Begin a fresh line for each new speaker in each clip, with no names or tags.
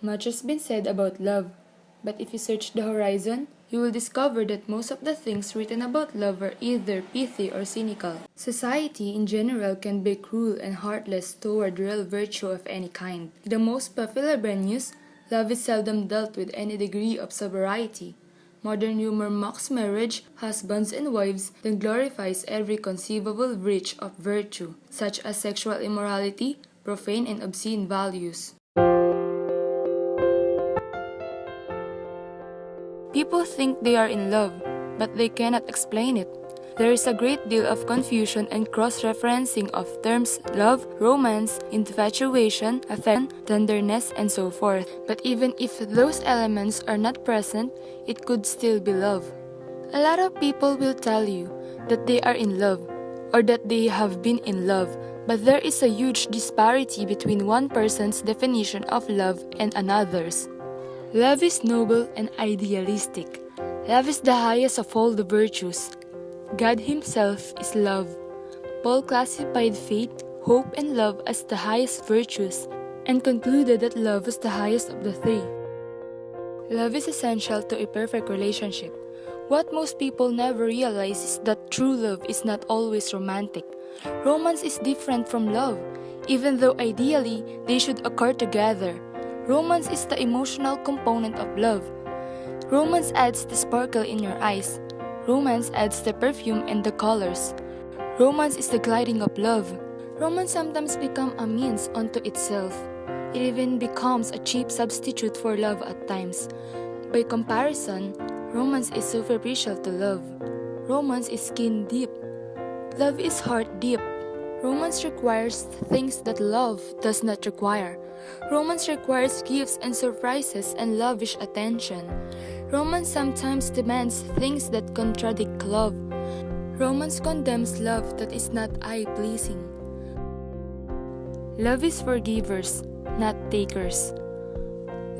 Much has been said about love, but if you search the horizon, you will discover that most of the things written about love are either pithy or cynical. Society in general can be cruel and heartless toward real virtue of any kind. In the most popular brand news, love is seldom dealt with any degree of sobriety. Modern humor mocks marriage, husbands and wives, then glorifies every conceivable breach of virtue, such as sexual immorality, profane and obscene values. People think they are in love, but they cannot explain it. There is a great deal of confusion and cross-referencing of terms love, romance, infatuation, affection, tenderness, and so forth. But even if those elements are not present, it could still be love. A lot of people will tell you that they are in love, or that they have been in love, but there is a huge disparity between one person's definition of love and another's. Love is noble and idealistic. Love is the highest of all the virtues. God Himself is love. Paul classified faith, hope, and love as the highest virtues, and concluded that love was the highest of the three. Love is essential to a perfect relationship. What most people never realize is that true love is not always romantic. Romance is different from love, even though ideally they should occur together. Romance is the emotional component of love. Romance adds the sparkle in your eyes. Romance adds the perfume and the colors. Romance is the gliding of love. Romance sometimes becomes a means unto itself. It even becomes a cheap substitute for love at times. By comparison, romance is superficial to love. Romance is skin deep. Love is heart deep. Romance requires things that love does not require. Romance requires gifts and surprises and lavish attention. Romance sometimes demands things that contradict love. Romance condemns love that is not eye-pleasing. Love is for givers, not takers.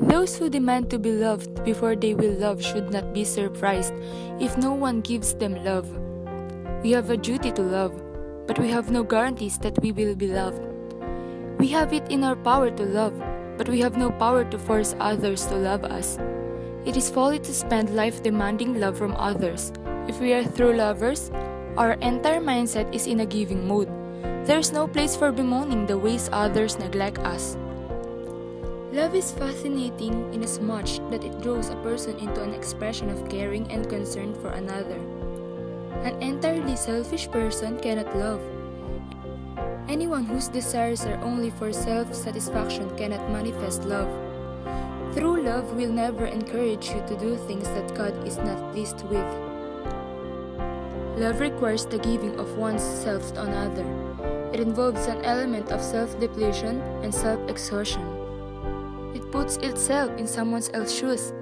Those who demand to be loved before they will love should not be surprised if no one gives them love. We have a duty to love, but we have no guarantees that we will be loved. We have it in our power to love, but we have no power to force others to love us. It is folly to spend life demanding love from others. If we are true lovers, our entire mindset is in a giving mood. There is no place for bemoaning the ways others neglect us. Love is fascinating inasmuch that it draws a person into an expression of caring and concern for another. An entirely selfish person cannot love. Anyone whose desires are only for self-satisfaction cannot manifest love. True love will never encourage you to do things that God is not pleased with. Love requires the giving of one's self to another. It involves an element of self-depletion and self-exhaustion. It puts itself in someone else's shoes.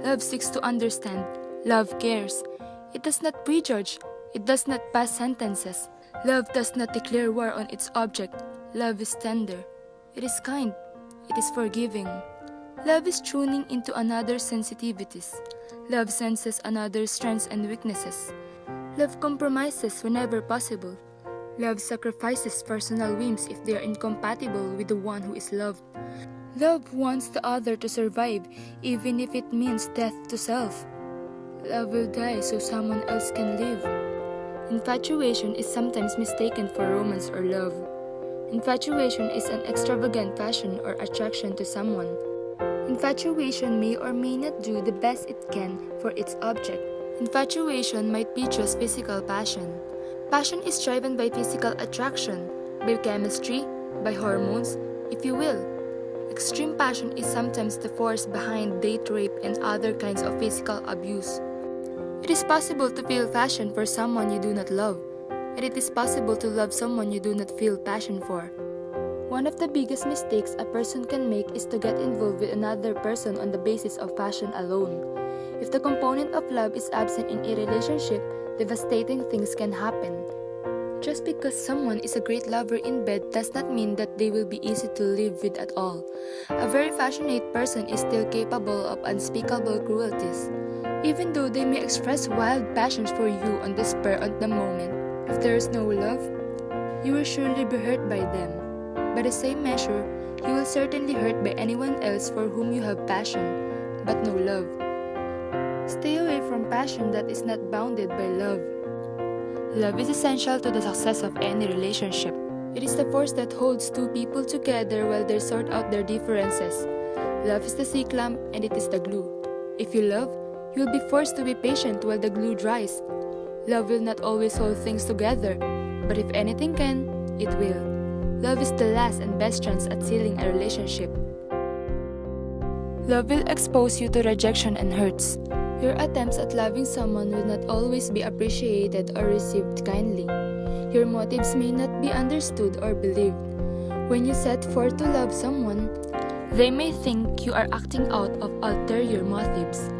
Love seeks to understand. Love cares. It does not prejudge. It does not pass sentences. Love does not declare war on its object. Love is tender. It is kind. It is forgiving. Love is tuning into another's sensitivities. Love senses another's strengths and weaknesses. Love compromises whenever possible. Love sacrifices personal whims if they are incompatible with the one who is loved. Love wants the other to survive, even if it means death to self. Love will die so someone else can live. Infatuation is sometimes mistaken for romance or love. Infatuation is an extravagant passion or attraction to someone. Infatuation may or may not do the best it can for its object. Infatuation might be just physical passion. Passion is driven by physical attraction, by chemistry, by hormones, if you will. Extreme passion is sometimes the force behind date rape and other kinds of physical abuse. It is possible to feel passion for someone you do not love, and it is possible to love someone you do not feel passion for. One of the biggest mistakes a person can make is to get involved with another person on the basis of passion alone. If the component of love is absent in a relationship, devastating things can happen. Just because someone is a great lover in bed does not mean that they will be easy to live with at all. A very passionate person is still capable of unspeakable cruelties. Even though they may express wild passions for you on the spur of the moment, if there is no love, you will surely be hurt by them. By the same measure, You will certainly hurt by anyone else for whom you have passion, but no love. Stay away from passion that is not bounded by love. Love is essential to the success of any relationship. It is the force that holds two people together while they sort out their differences. Love is the stick lamp and it is the glue. If you love, you will be forced to be patient while the glue dries. Love will not always hold things together, but if anything can, it will. Love is the last and best chance at sealing a relationship. Love will expose you to rejection and hurts. Your attempts at loving someone will not always be appreciated or received kindly. Your motives may not be understood or believed. When you set forth to love someone, they may think you are acting out of ulterior motives.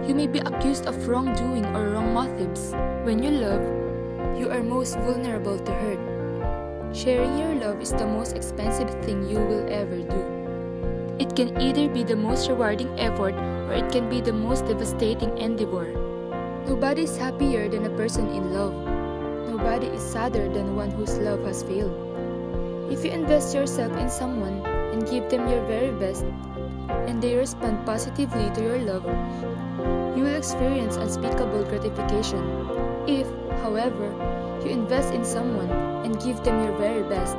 You may be accused of wrongdoing or wrong motives. When you love, you are most vulnerable to hurt. Sharing your love is the most expensive thing you will ever do. It can either be the most rewarding effort or it can be the most devastating endeavor. Nobody is happier than a person in love. Nobody is sadder than one whose love has failed. If you invest yourself in someone and give them your very best, and they respond positively to your love, you will experience unspeakable gratification. If, however, you invest in someone and give them your very best,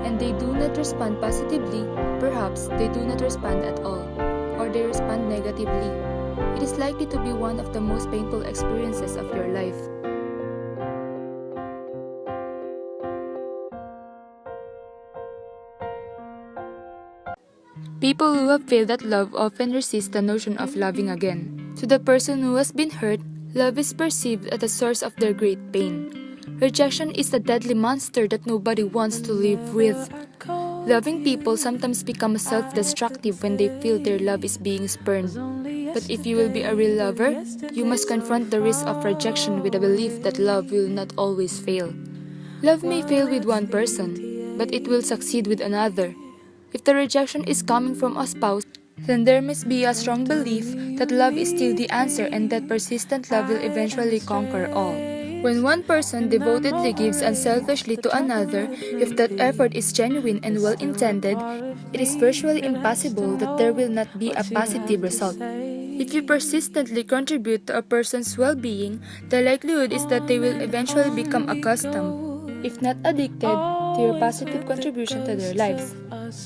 and they do not respond positively, perhaps they do not respond at all, or they respond negatively, it is likely to be one of the most painful experiences of your life. People who have failed at love often resist the notion of loving again. To the person who has been hurt, love is perceived as the source of their great pain. Rejection is a deadly monster that nobody wants to live with. Loving people sometimes become self-destructive when they feel their love is being spurned. But if you will be a real lover, you must confront the risk of rejection with the belief that love will not always fail. Love may fail with one person, but it will succeed with another. If the rejection is coming from a spouse, then there must be a strong belief that love is still the answer and that persistent love will eventually conquer all. When one person devotedly gives unselfishly to another, if that effort is genuine and well-intended, it is virtually impossible that there will not be a positive result. If you persistently contribute to a person's well-being, the likelihood is that they will eventually become accustomed, if not addicted, to your positive contribution to their lives.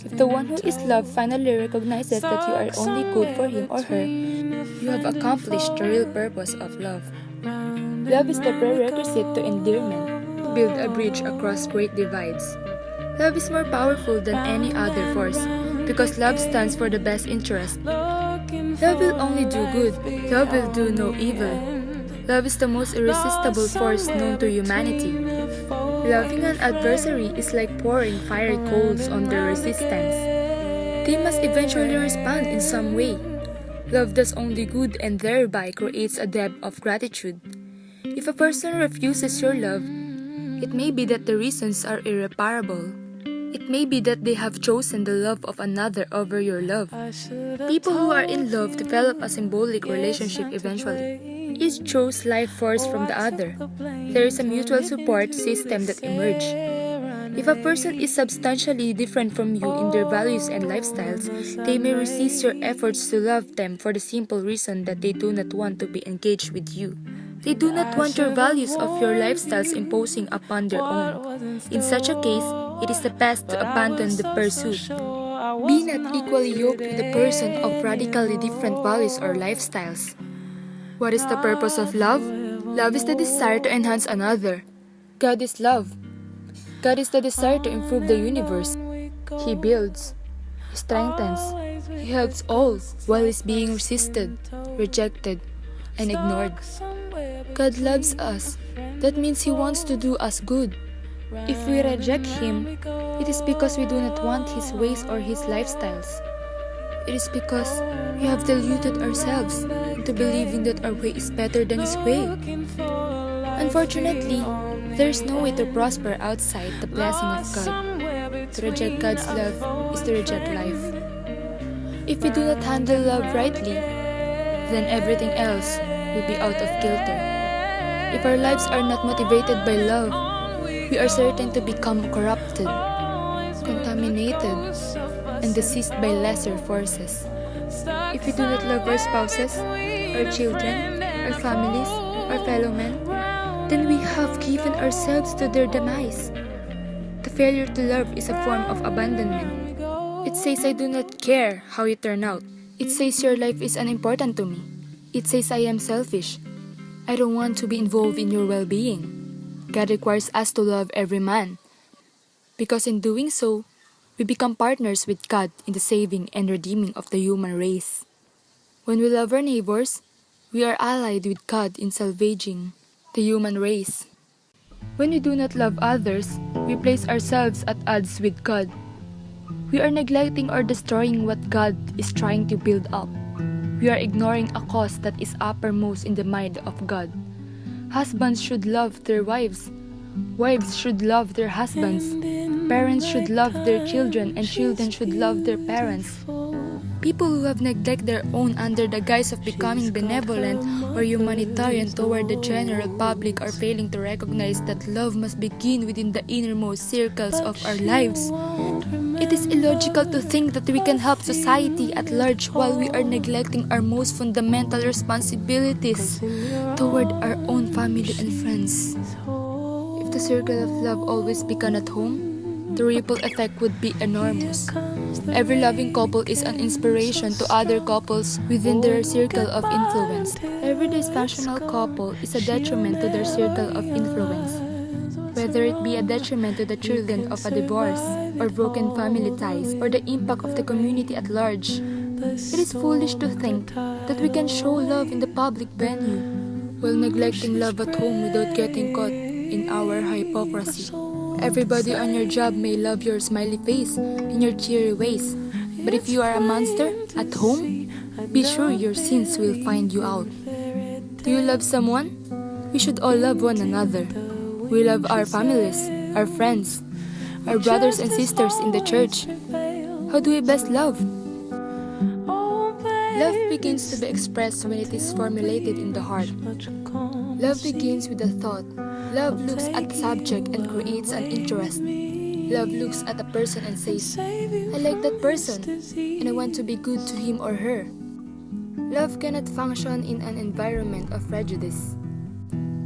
If the one who is loved finally recognizes that you are only good for him or her, you have accomplished the real purpose of love. Love is the prerequisite to endearment, build a bridge across great divides. Love is more powerful than any other force, because love stands for the best interest. Love will only do good, love will do no evil. Love is the most irresistible force known to humanity. Loving an adversary is like pouring fiery coals on their resistance. They must eventually respond in some way. Love does only good and thereby creates a debt of gratitude. If a person refuses your love, it may be that the reasons are irreparable. It may be that they have chosen the love of another over your love. People who are in love develop a symbolic relationship eventually. Each chose life force from the other. There is a mutual support system that emerges. If a person is substantially different from you in their values and lifestyles, they may resist your efforts to love them for the simple reason that they do not want to be engaged with you. They do not want your values of your lifestyles imposing upon their own. In such a case, it is the best to abandon the pursuit. Be not equally yoked with a person of radically different values or lifestyles. What is the purpose of love? Love is the desire to enhance another. God is love. God is the desire to improve the universe. He builds, He strengthens, He helps all while is being resisted, rejected, and ignored. God loves us. That means He wants to do us good. If we reject Him, it is because we do not want His ways or His lifestyles. It is because we have deluded ourselves into believing that our way is better than His way. Unfortunately, there is no way to prosper outside the blessing of God. To reject God's love is to reject life. If we do not handle love rightly, then everything else will be out of kilter. If our lives are not motivated by love, we are certain to become corrupted, contaminated, and assist by lesser forces. If we do not love our spouses, our children, our families, our fellow men, then we have given ourselves to their demise. The failure to love is a form of abandonment. It says I do not care how you turn out. It says your life is unimportant to me. It says I am selfish. I don't want to be involved in your well-being. God requires us to love every man, because in doing so, we become partners with God in the saving and redeeming of the human race. When we love our neighbors, we are allied with God in salvaging the human race. When we do not love others, we place ourselves at odds with God. We are neglecting or destroying what God is trying to build up. We are ignoring a cause that is uppermost in the mind of God. Husbands should love their wives. Wives should love their husbands. Parents should love their children, and children should love their parents. People who have neglected their own under the guise of becoming benevolent or humanitarian toward the general public are failing to recognize that love must begin within the innermost circles of our lives. It is illogical to think that we can help society at large while we are neglecting our most fundamental responsibilities toward our own family and friends. If the circle of love always began at home, the ripple effect would be enormous. Every loving couple is an inspiration to other couples within their circle of influence. Every dysfunctional couple is a detriment to their circle of influence. Whether it be a detriment to the children of a divorce, or broken family ties, or the impact of the community at large, it is foolish to think that we can show love in the public venue while neglecting love at home without getting caught in our hypocrisy. Everybody on your job may love your smiley face and your cheery ways, but if you are a monster at home, be sure your sins will find you out. Do you love someone? We should all love one another. We love our families, our friends, our brothers and sisters in the church. How do we best love? Love begins to be expressed when it is formulated in the heart. Love begins with a thought. Love looks at the subject and creates an interest. Love looks at a person and says, I like that person, and I want to be good to him or her. Love cannot function in an environment of prejudice.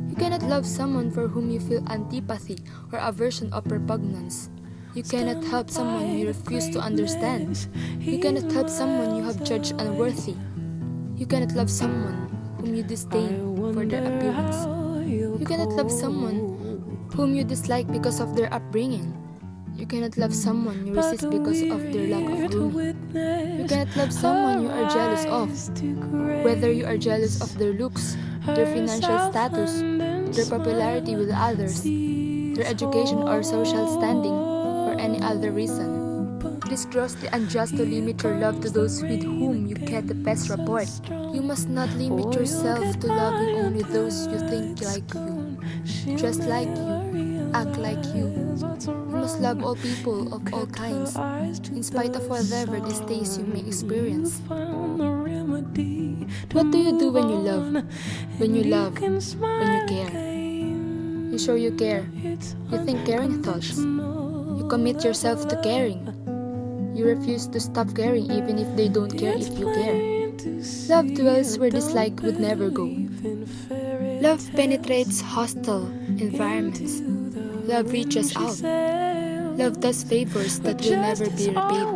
You cannot love someone for whom you feel antipathy or aversion or repugnance. You cannot help someone you refuse to understand. You cannot help someone you have judged unworthy. You cannot love someone whom you disdain for their appearance. You cannot love someone whom you dislike because of their upbringing. You cannot love someone you resist because of their lack of grooming. You cannot love someone you are jealous of, whether you are jealous of their looks, their financial status, their popularity with others, their education or social standing, or any other reason. It is grossly unjust to limit your love to those with whom you get the best rapport. You must not limit yourself to loving only those you think like you, dress like you, act like you. You must love all people of all kinds, in spite of whatever distaste you may experience. What do you do when you love? When you love, when you care. You show you care. You think caring thoughts. You commit yourself to caring. You refuse to stop caring even if they don't care if you care. Love dwells where dislike would never go. Love penetrates hostile environments. Love reaches out. Love does favors that will never be repaid.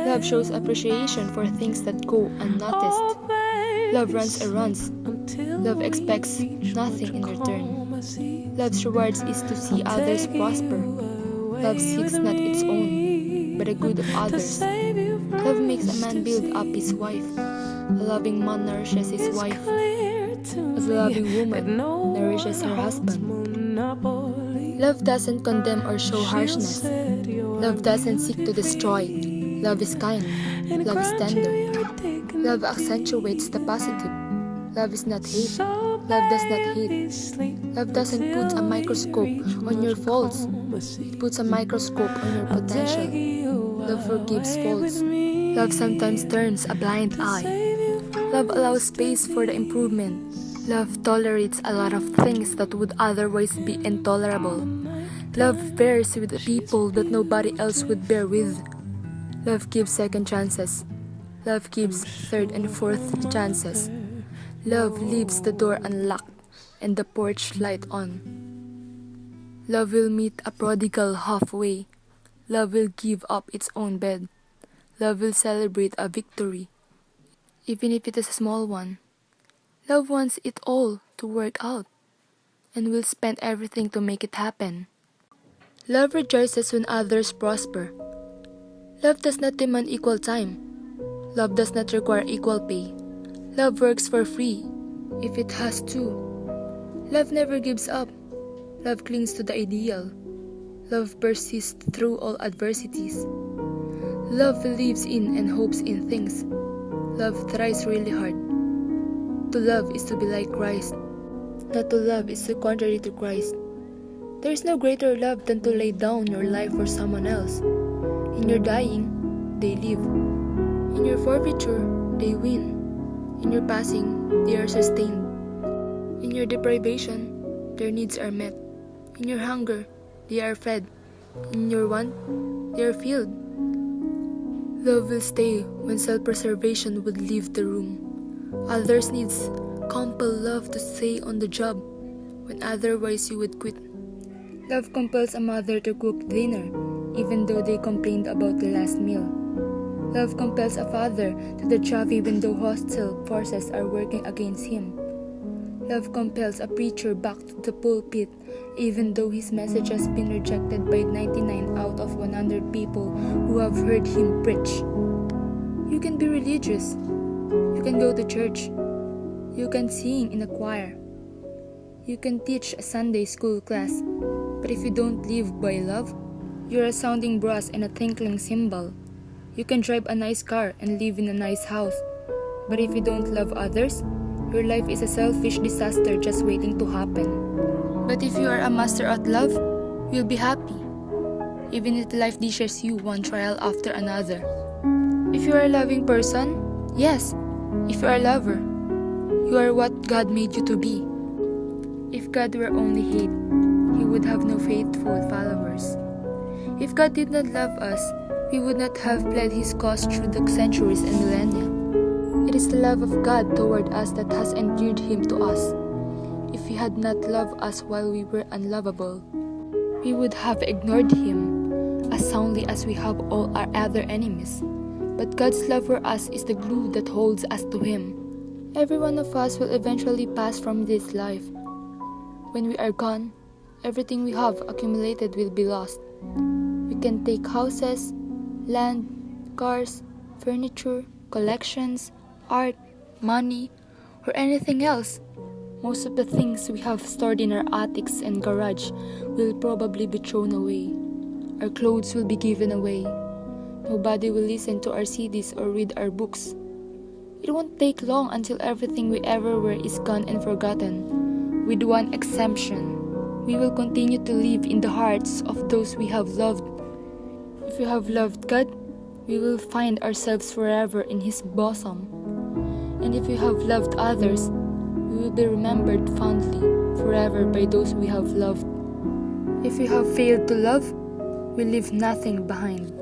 Love shows appreciation for things that go unnoticed. Love runs errands. Love expects nothing in return. Love's rewards is to see others prosper. Love seeks not its own, but the good of others. Love makes a man build up his wife. A loving man nourishes his wife, as a loving woman nourishes her husband. Love doesn't condemn or show harshness. Love doesn't seek to destroy. Love is kind. Love is tender. Love accentuates the positive. Love is not hate. Love does not hate. Love doesn't put a microscope on your faults. It puts a microscope on your potential. Love forgives faults. Love sometimes turns a blind eye. Love allows space for the improvement. Love tolerates a lot of things that would otherwise be intolerable. Love bears with the people that nobody else would bear with. Love gives second chances. Love gives third and fourth chances. Love leaves the door unlocked and the porch light on. Love will meet a prodigal halfway. Love will give up its own bed. Love will celebrate a victory, even if it is a small one. Love wants it all to work out and will spend everything to make it happen. Love rejoices when others prosper. Love does not demand equal time. Love does not require equal pay. Love works for free if it has to. Love never gives up. Love clings to the ideal. Love persists through all adversities. Love believes in and hopes in things. Love tries really hard. To love is to be like Christ. Not to love is the contrary to Christ. There is no greater love than to lay down your life for someone else. In your dying, they live. In your forfeiture, they win. In your passing, they are sustained. In your deprivation, their needs are met. In your hunger, they are fed. In your want, they are filled. Love will stay when self-preservation would leave the room. Others' needs compel love to stay on the job when otherwise you would quit. Love compels a mother to cook dinner even though they complained about the last meal. Love compels a father to the job even though hostile forces are working against him. Love compels a preacher back to the pulpit even though his message has been rejected by 99 out of 100 people who have heard him preach. You can be religious. You can go to church. You can sing in a choir. You can teach a Sunday school class. But if you don't live by love, you're a sounding brass and a tinkling cymbal. You can drive a nice car and live in a nice house. But if you don't love others, your life is a selfish disaster just waiting to happen. But if you are a master at love, you'll be happy, even if life dishes you one trial after another. If you are a loving person, yes, if you are a lover, you are what God made you to be. If God were only hate, He would have no faithful followers. If God did not love us, we would not have pled His cause through the centuries and millennia. It is the love of God toward us that has endeared Him to us. If He had not loved us while we were unlovable, we would have ignored Him as soundly as we have all our other enemies. But God's love for us is the glue that holds us to Him. Every one of us will eventually pass from this life. When we are gone, everything we have accumulated will be lost. We can take houses, land, cars, furniture, collections, art, money, or anything else. Most of the things we have stored in our attics and garage will probably be thrown away. Our clothes will be given away. Nobody will listen to our CDs or read our books. It won't take long until everything we ever were is gone and forgotten. With one exemption, we will continue to live in the hearts of those we have loved. If we have loved God, we will find ourselves forever in His bosom. And if we have loved others, we will be remembered fondly forever by those we have loved. If we have failed to love, we leave nothing behind.